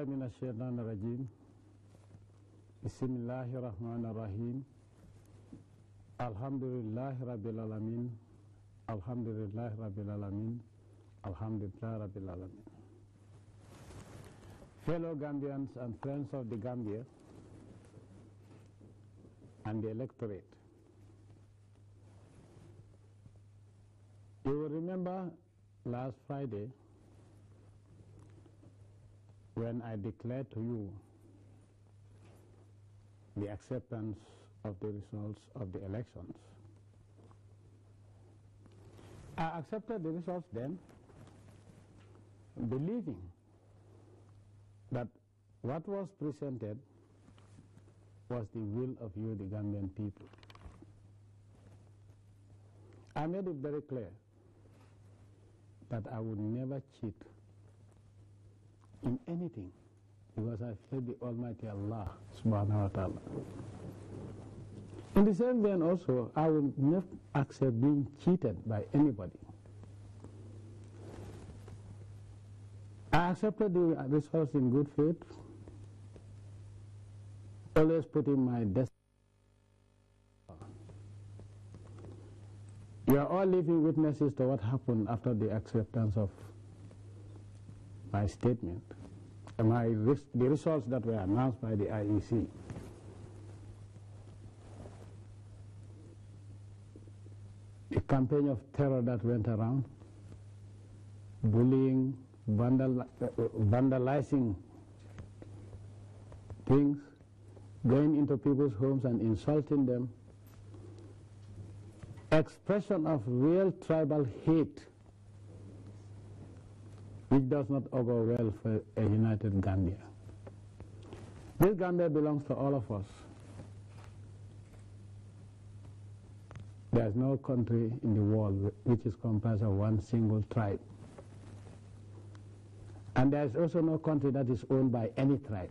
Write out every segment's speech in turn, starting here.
billahi minash shaitanir rajim. Bismillahir rahmanir rahim. Alhamdulillahi rabbil alamin. Alhamdulillahi rabbil alamin. Alhamdulillahi rabbil alamin. Fellow Gambians and friends of the Gambia and the electorate, you will remember last Friday when I declared to you the acceptance of the results of the elections. I accepted the results then, believing that what was presented was the will of you, the Gambian people. I made it very clear that I would never cheat in anything, because I fear the Almighty Allah subhanahu wa ta'ala. In the same vein also, I will never accept being cheated by anybody. I accepted the results in good faith, always putting my destiny. You are all living witnesses to what happened after the acceptance of my statement, the results that were announced by the IEC. The campaign of terror that went around, bullying, vandalizing things, going into people's homes and insulting them, expression of real tribal hate, which does not augur well for a united Gambia. This Gambia belongs to all of us. There is no country in the world which is comprised of one single tribe. And there is also no country that is owned by any tribe.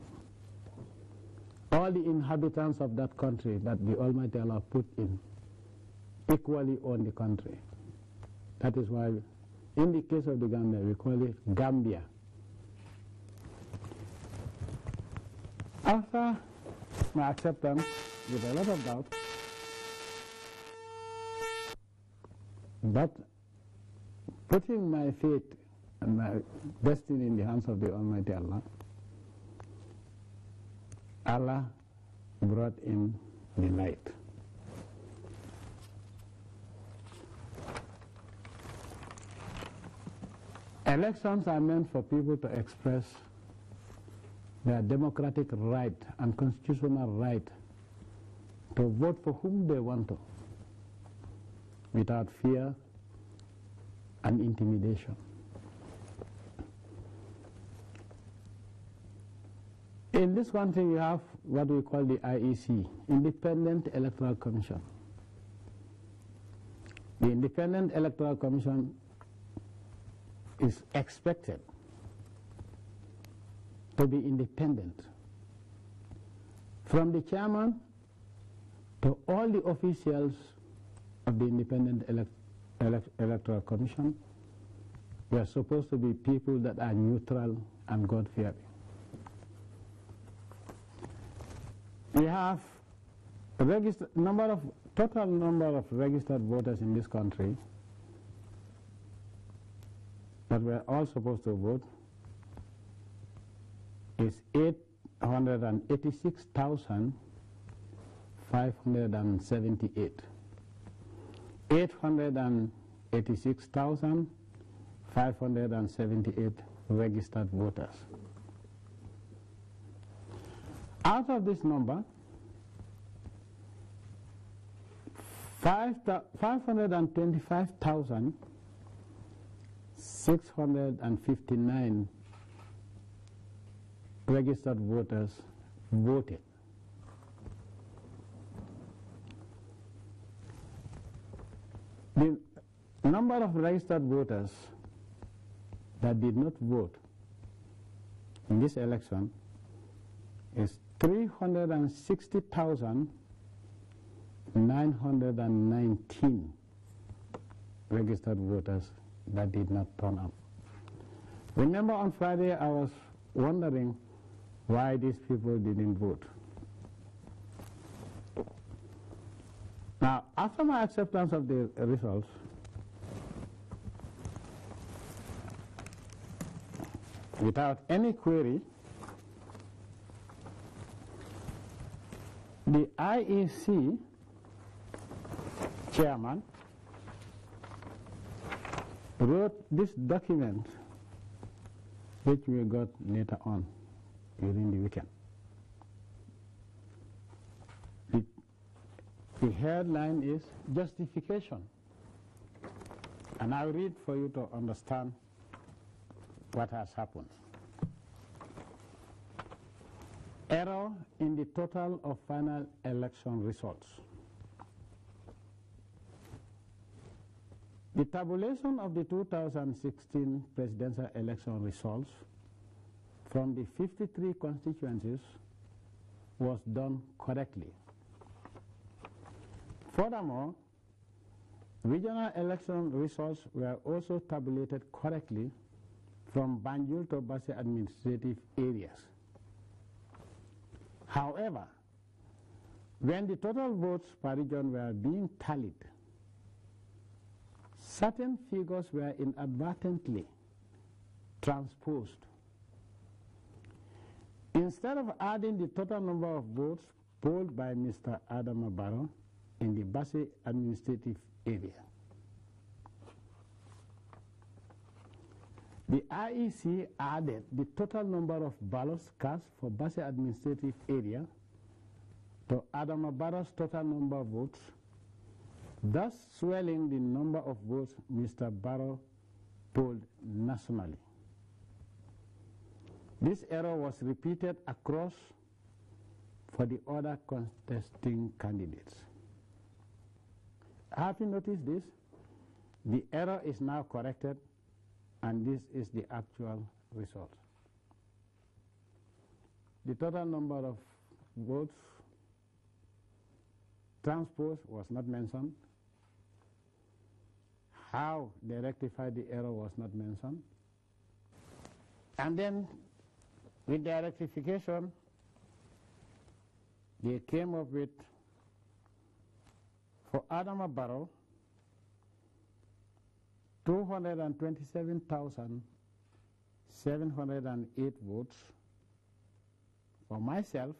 All the inhabitants of that country that the Almighty Allah put in equally own the country. That is why in the case of the Gambia, we call it Gambia. After my acceptance, with a lot of doubt, but putting my faith and my destiny in the hands of the Almighty Allah, Allah brought in the light. Elections are meant for people to express their democratic right and constitutional right to vote for whom they want to, without fear and intimidation. In this country, we have what we call the IEC, Independent Electoral Commission. The Independent Electoral Commission is expected to be independent from the chairman to all the officials of the Independent Electoral Commission. We are supposed to be people that are neutral and God-fearing. We have total number of registered voters in this country that we are all supposed to vote is 886,578. 886,578 registered voters. Out of this number, 525,659 registered voters voted. The number of registered voters that did not vote in this election is 360,919 registered voters that did not turn up. Remember on Friday I was wondering why these people didn't vote. Now, after my acceptance of the results, without any query, the IEC chairman wrote this document, which we got later on during the weekend. The headline is Justification, and I'll read for you to understand what has happened. Error in the total of final election results. The tabulation of the 2016 presidential election results from the 53 constituencies was done correctly. Furthermore, regional election results were also tabulated correctly from Banjul to Basse administrative areas. However, when the total votes per region were being tallied, certain figures were inadvertently transposed. Instead of adding the total number of votes polled by Mr. Adama Barrow in the Basse administrative area, the IEC added the total number of ballots cast for Basse administrative area to Adama Barrow's total number of votes, thus swelling the number of votes Mr. Barrow polled nationally. This error was repeated across for the other contesting candidates. Have you noticed this? The error is now corrected, and this is the actual result. The total number of votes transposed was not mentioned. How they rectified the error was not mentioned. And then, with their rectification, they came up with, for Adama Barrow, 227,708 votes. For myself,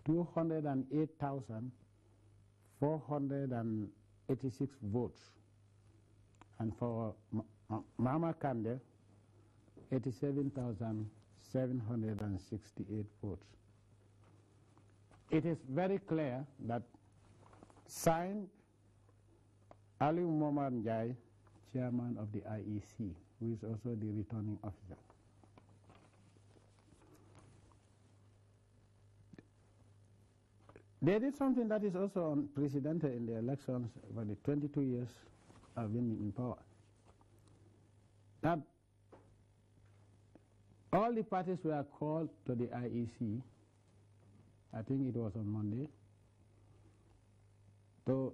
208,486 votes. And for Mama Kande, 87,768 votes. It is very clear that signed Ali Momar Njai, chairman of the IEC, who is also the returning officer. They did something that is also unprecedented in the elections for the 22 years I've been in power. That all the parties were called to the IEC, I think it was on Monday, to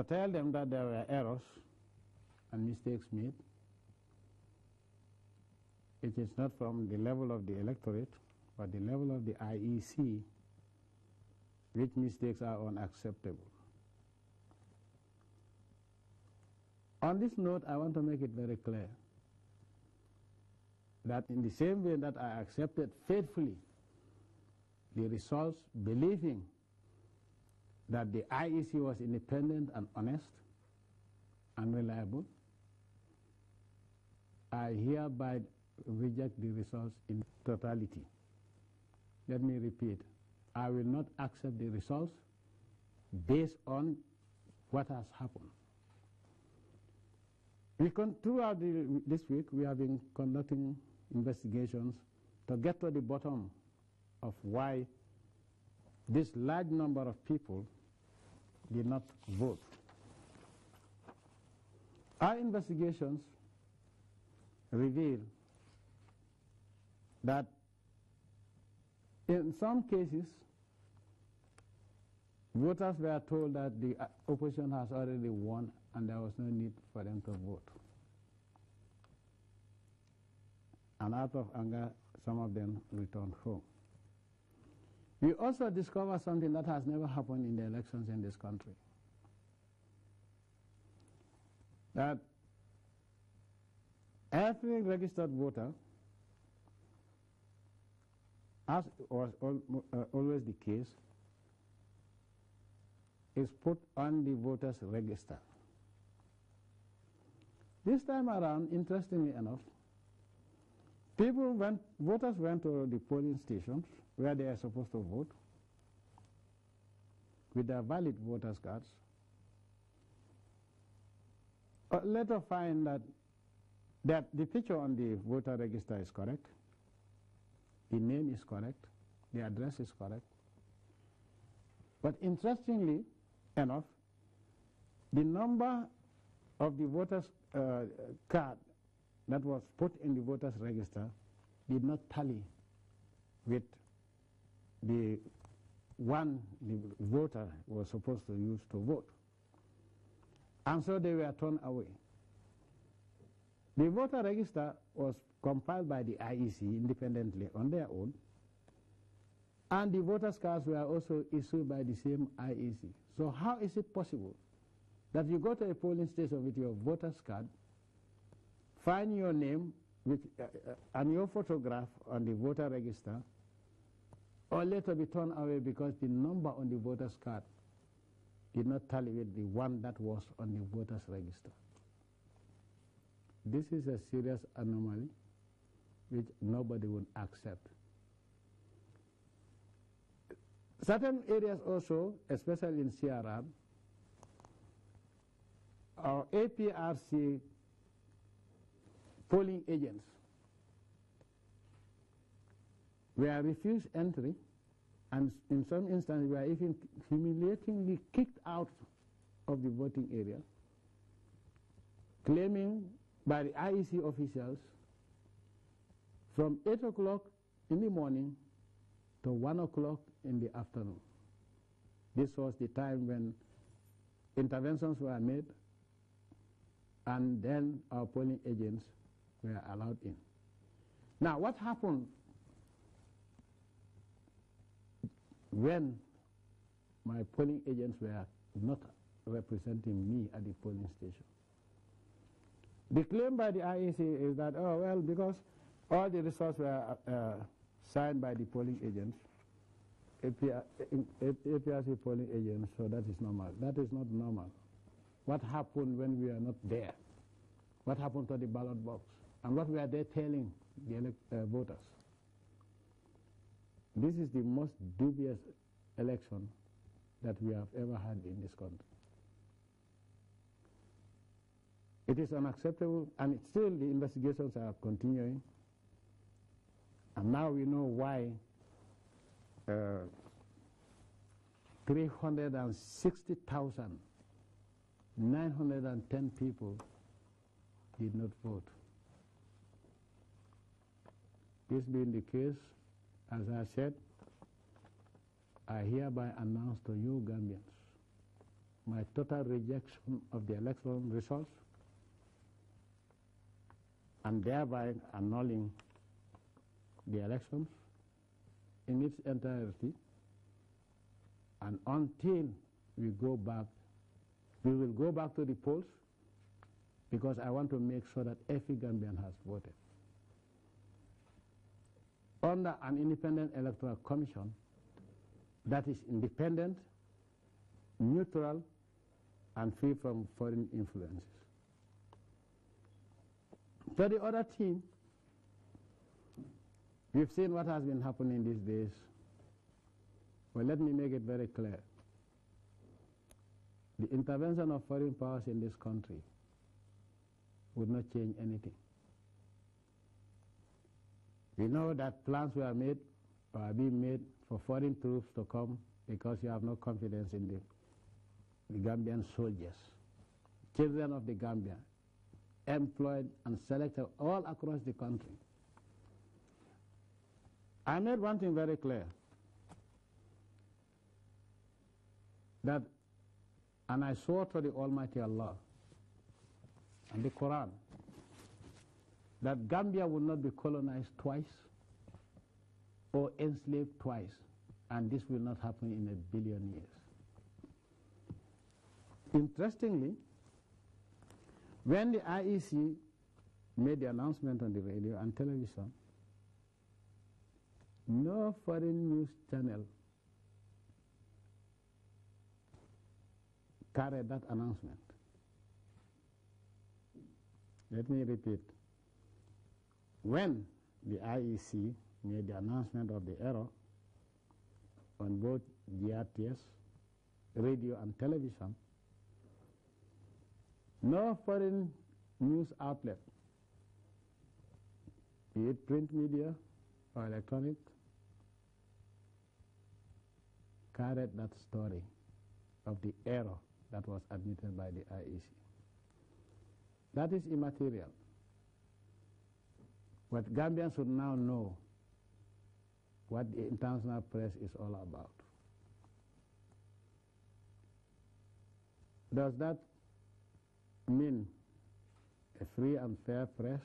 tell them that there were errors and mistakes made. It is not from the level of the electorate, but the level of the IEC, which mistakes are unacceptable. On this note, I want to make it very clear that in the same way that I accepted faithfully the results, believing that the IEC was independent and honest and reliable, I hereby reject the results in totality. Let me repeat, I will not accept the results based on what has happened. Throughout this week, we have been conducting investigations to get to the bottom of why this large number of people did not vote. Our investigations reveal that in some cases, voters were told that the opposition has already won and there was no need for them to vote. And out of anger, some of them returned home. We also discovered something that has never happened in the elections in this country. That every registered voter, as was always the case, is put on the voters' register. This time around, interestingly enough, voters went to the polling stations where they are supposed to vote with their valid voters' cards. Later find that the picture on the voter register is correct, the name is correct, the address is correct. But interestingly enough, the number of the voters' card that was put in the voters' register did not tally with the one the voter was supposed to use to vote. And so they were thrown away. The voter register was compiled by the IEC independently on their own, and the voters' cards were also issued by the same IEC. So how is it possible that you go to a polling station with your voter's card, find your name and your photograph on the voter register, or later be thrown away because the number on the voter's card did not tally with the one that was on the voter's register? This is a serious anomaly which nobody would accept. Certain areas also, especially in CRR, our APRC polling agents were refused entry, and in some instances were even humiliatingly kicked out of the voting area, claiming by the IEC officials from 8 o'clock in the morning to 1 o'clock in the afternoon. This was the time when interventions were made, and then our polling agents were allowed in. Now, what happened when my polling agents were not representing me at the polling station? The claim by the IEC is that, oh, well, because all the results were signed by the polling agents, APRC polling agents, so that is normal. That is not normal. What happened when we are not there? What happened to the ballot box? And what were they telling the voters? This is the most dubious election that we have ever had in this country. It is unacceptable, and still the investigations are continuing. And now we know why 360,910 people did not vote. This being the case, as I said, I hereby announce to you Gambians my total rejection of the election results, and thereby annulling the elections in its entirety. And until we go back, we will go back to the polls, because I want to make sure that every Gambian has voted under an independent electoral commission that is independent, neutral, and free from foreign influences. To the other team, we've seen what has been happening these days. Well, let me make it very clear. The intervention of foreign powers in this country would not change anything. We know that plans were made or are being made for foreign troops to come because you have no confidence in the Gambian soldiers, children of the Gambia, employed and selected all across the country. I made one thing very clear, that, and I swore to the Almighty Allah and the Quran, that Gambia will not be colonized twice or enslaved twice, and this will not happen in 1 billion years. Interestingly, when the IEC made the announcement on the radio and television, no foreign news channel carried that announcement. Let me repeat. When the IEC made the announcement of the error on both GRTS, radio and television, no foreign news outlet, be it print media or electronic, carried that story of the error that was admitted by the IEC. That is immaterial. What Gambians should now know what the international press is all about. Does that mean a free and fair press?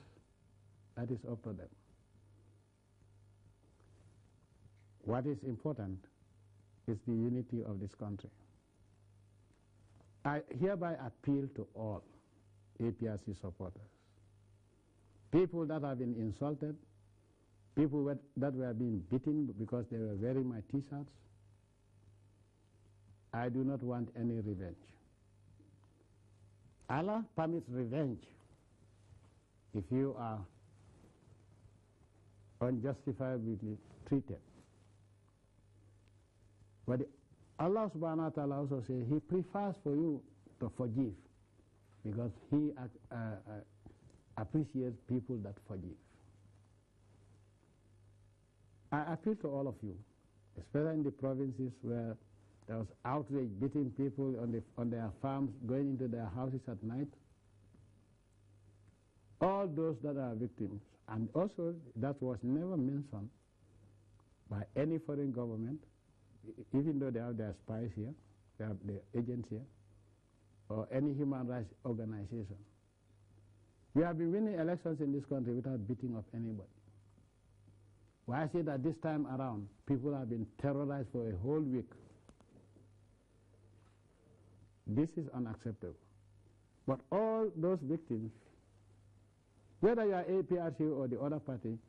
That is up to them. What is important is the unity of this country. I hereby appeal to all APRC supporters, people that have been insulted, people that were being beaten because they were wearing my T-shirts. I do not want any revenge. Allah permits revenge if you are unjustifiably treated. But Allah subhanahu wa ta'ala also says He prefers for you to forgive, because He appreciates people that forgive. I appeal to all of you, especially in the provinces where there was outrage, beating people on their farms, going into their houses at night. All those that are victims, and also that was never mentioned by any foreign government, even though they have their spies here, they have their agents here, or any human rights organization. We have been winning elections in this country without beating up anybody. Why I say that this time around, people have been terrorized for a whole week. This is unacceptable. But all those victims, whether you are APRC or the other party,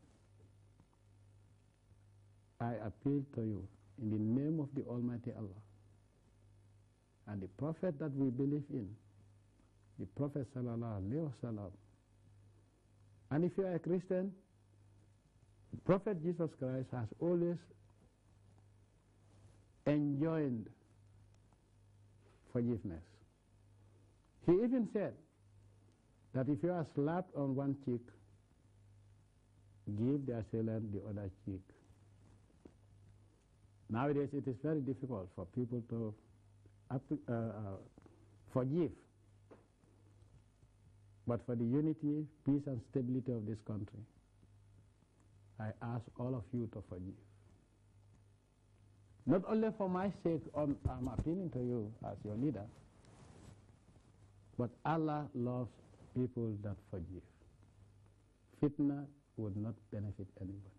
I appeal to you in the name of the Almighty Allah and the Prophet that we believe in, the Prophet sallallahu alaihi wasallam. And if you are a Christian, the Prophet Jesus Christ has always enjoined forgiveness. He even said that if you are slapped on one cheek, give the assailant the other cheek. Nowadays it is very difficult for people to forgive. But for the unity, peace and stability of this country, I ask all of you to forgive. Not only for my sake, I'm appealing to you as your leader, but Allah loves people that forgive. Fitna would not benefit anybody.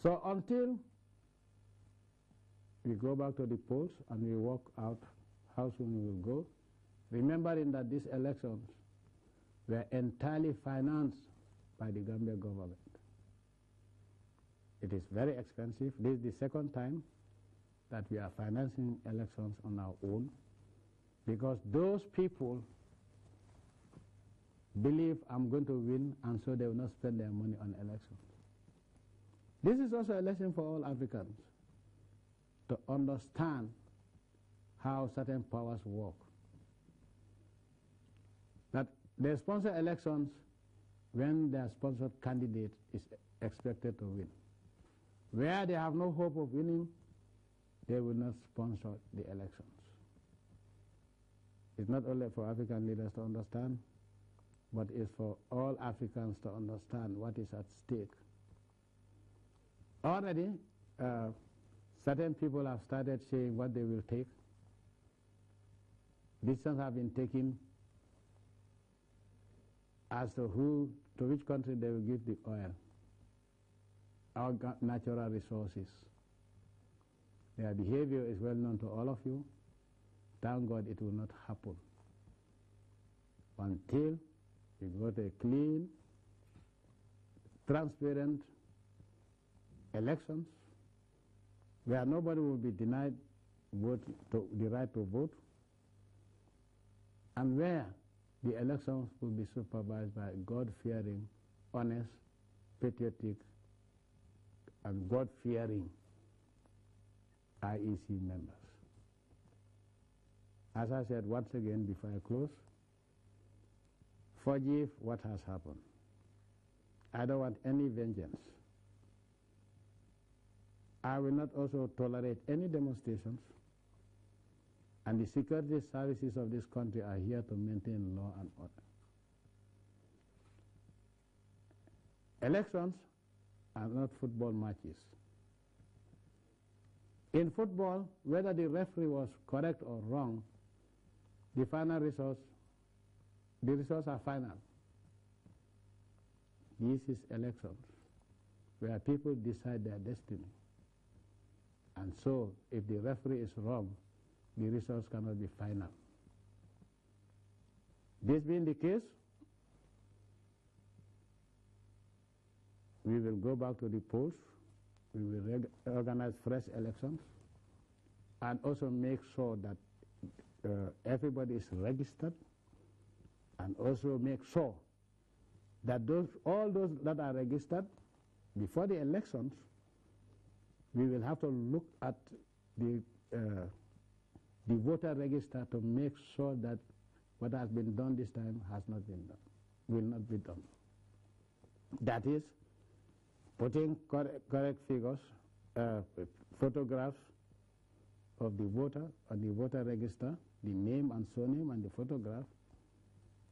So until we go back to the polls and we work out how soon we will go, remembering that these elections were entirely financed by the Gambia government. It is very expensive. This is the second time that we are financing elections on our own, because those people believe I'm going to win, and so they will not spend their money on elections. This is also a lesson for all Africans to understand how certain powers work. That they sponsor elections when their sponsored candidate is expected to win. Where they have no hope of winning, they will not sponsor the elections. It's not only for African leaders to understand, but it's for all Africans to understand what is at stake. Already, certain people have started saying what they will take. Decisions have been taken as to which country they will give the oil, our natural resources. Their behavior is well known to all of you. Thank God it will not happen until you got a clean, transparent elections where nobody will be denied the right to vote, and where the elections will be supervised by God-fearing, honest, patriotic, and God-fearing IEC members. As I said once again before I close, forgive what has happened. I don't want any vengeance. I will not also tolerate any demonstrations, and the security services of this country are here to maintain law and order. Elections are not football matches. In football, whether the referee was correct or wrong, the final results, the results are final. This is elections, where people decide their destiny. And so, if the referee is wrong, the results cannot be final. This being the case, we will go back to the polls. We will organize fresh elections and also make sure that everybody is registered, and also make sure that all those that are registered before the elections, we will have to look at the voter register to make sure that what has been done this time has not been done, will not be done. That is, putting correct figures, photographs of the voter on the voter register, the name and surname and the photograph,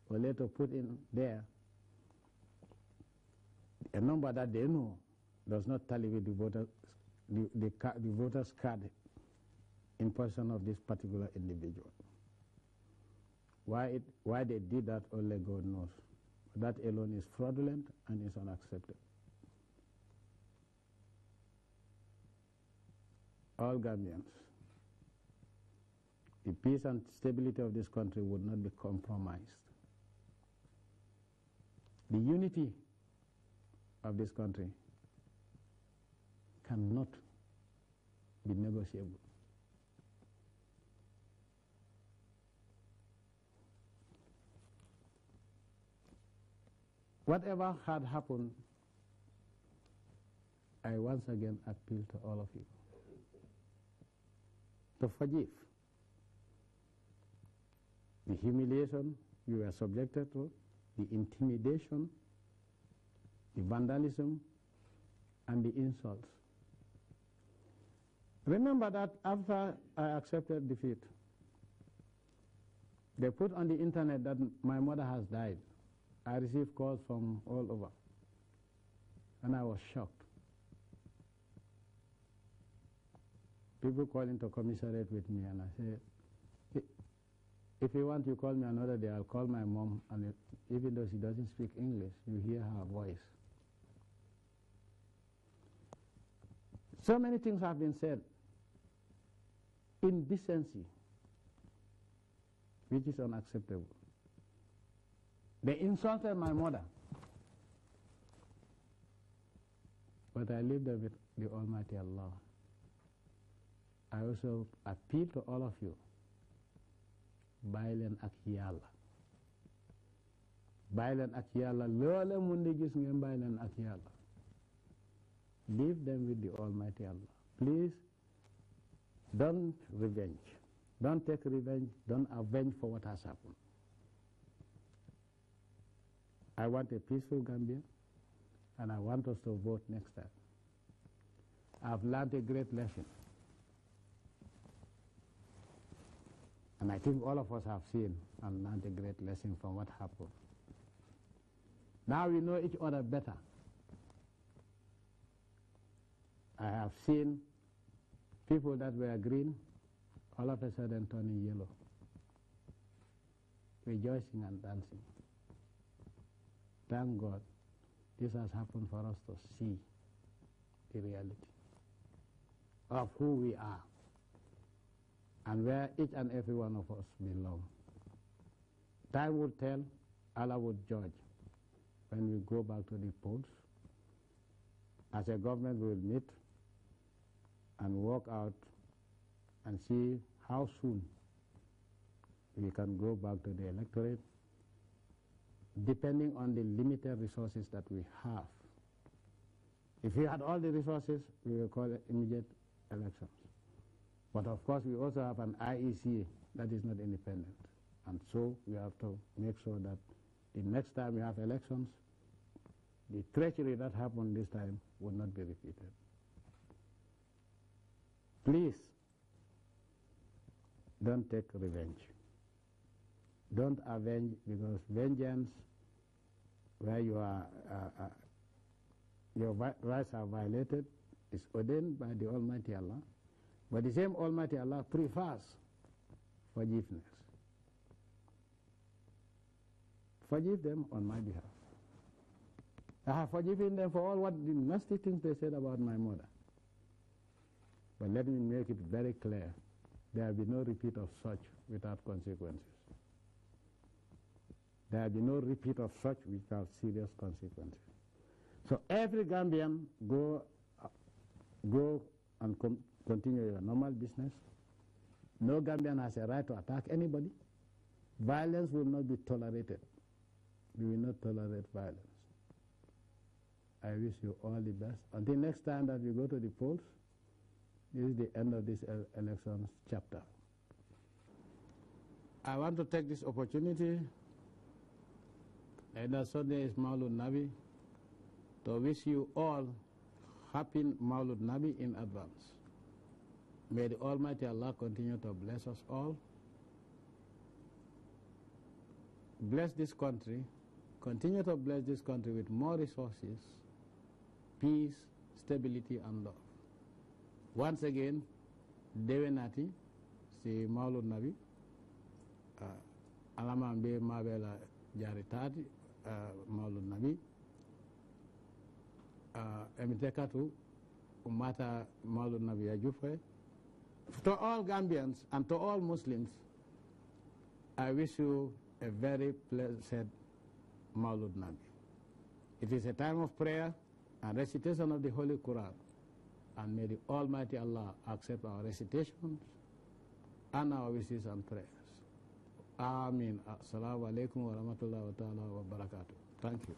or later put in there a number that they know does not tally with the voter's card in possession of this particular individual. Why they did that, only God knows. That alone is fraudulent and is unacceptable. All Gambians, the peace and stability of this country would not be compromised. The unity of this country cannot be negotiable. Whatever had happened, I once again appeal to all of you to forgive the humiliation you were subjected to, the intimidation, the vandalism, and the insults. Remember that after I accepted defeat, they put on the internet that my mother has died. I received calls from all over, and I was shocked. People calling to commiserate with me, and I said, if you want, you call me another day. I'll call my mom, and even though she doesn't speak English, you hear her voice. So many things have been said. Indecency, which is unacceptable. They insulted my mother, but I lived with the Almighty Allah. I also appeal to all of you, bàyyi leen ak Yàlla. Bàyyi leen ak Yàlla, loola mun di gis ngeen bàyyi leen ak Yàlla. Leave them with the Almighty Allah. Please, don't revenge. Don't take revenge. Don't avenge for what has happened. I want a peaceful Gambia, and I want us to vote next time. I've learned a great lesson. And I think all of us have seen and learned a great lesson from what happened. Now we know each other better. I have seen people that were green all of a sudden turning yellow, rejoicing and dancing. thank God, this has happened for us to see the reality of who we are and where each and every one of us belong. Time will tell, Allah will judge when we go back to the polls. As a government, we will meet and work out and see how soon we can go back to the electorate, depending on the limited resources that we have. If we had all the resources, we will call it immediate elections. But of course, we also have an IEC that is not independent. And so we have to make sure that the next time we have elections, the treachery that happened this time will not be repeated. Please, don't take revenge. Don't avenge, because vengeance, where you are, your rights are violated, is ordained by the Almighty Allah. But the same Almighty Allah prefers forgiveness. Forgive them on my behalf. I have forgiven them for all what the nasty things they said about my mother. But let me make it very clear, there will be no repeat of such without consequences. There will be no repeat of such without serious consequences. So every Gambian, go and continue your normal business. No Gambian has a right to attack anybody. Violence will not be tolerated. We will not tolerate violence. I wish you all the best. Until next time that we go to the polls, this is the end of this elections chapter. I want to take this opportunity, and Sunday is Maulud Nabi, to wish you all happy Maulud Nabi in advance. May the Almighty Allah continue to bless us all. Bless this country, continue to bless this country with more resources, peace, stability, and love. Once again, Dewenati, si Maulud Nabi, Alamambe Mabela Jaritati, Maulud Nabi, Emitekatu, Umata Maulud Nabi Ajufe. To all Gambians and to all Muslims, I wish you a very blessed Maulud Nabi. It is a time of prayer and recitation of the Holy Quran. And may the Almighty Allah accept our recitations and our wishes and prayers. Ameen. Assalamu alaikum wa rahmatullahi wa ta'ala wa barakatuh. Thank you.